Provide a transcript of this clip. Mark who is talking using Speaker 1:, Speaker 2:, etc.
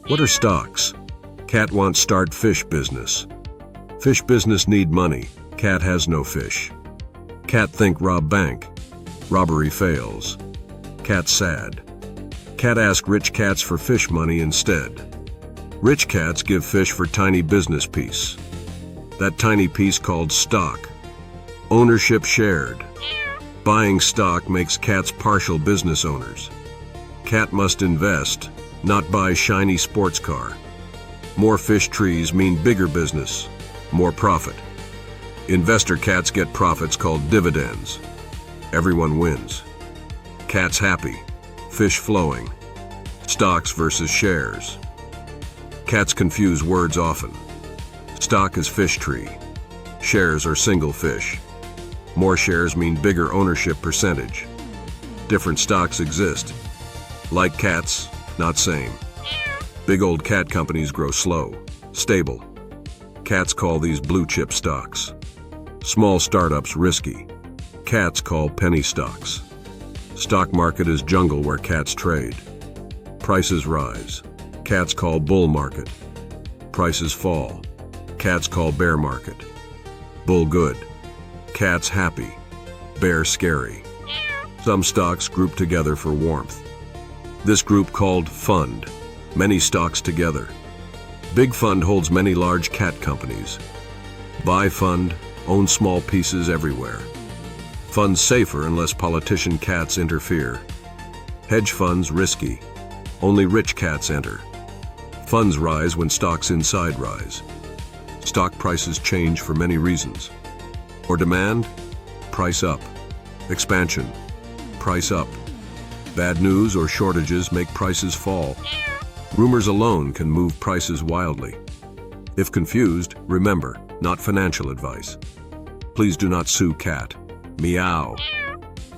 Speaker 1: What are stocks? Cat wants start fish business. Fish business need money. Cat has no fish. Cat think rob bank. Robbery fails. Cat sad. Cat ask rich cats for fish money instead. Rich cats give fish for tiny business piece. That tiny piece called stock. Ownership shared. Buying stock makes cats partial business owners. Cat must invest, not buy shiny sports car. More fish trees mean bigger business, more profit. Investor cats get profits called dividends. Everyone wins. Cats happy, fish flowing. Stocks versus shares. Cats confuse words often. Stock is fish tree. Shares are single fish. More shares mean bigger ownership percentage. Different stocks exist. Like cats, not same. Big old cat companies grow slow, stable. Cats call these blue chip stocks. Small startups risky. Cats call penny stocks. Stock market is jungle where cats trade. Prices rise. Cats call bull market. Prices fall. Cats call bear market. Bull good. Cats happy. Bear scary. Some stocks group together for warmth. This group called fund. Many stocks together. Big fund holds many large cat companies. Buy fund, own small pieces everywhere. Funds safer unless politician cats interfere. Hedge funds risky. Only rich cats enter. Funds rise when stocks inside rise. Stock prices change for many reasons. Or demand, price up. Expansion, price up. Bad news or shortages make prices fall. Rumors alone can move prices wildly. If confused, remember, not financial advice. Please do not sue cat. Meow.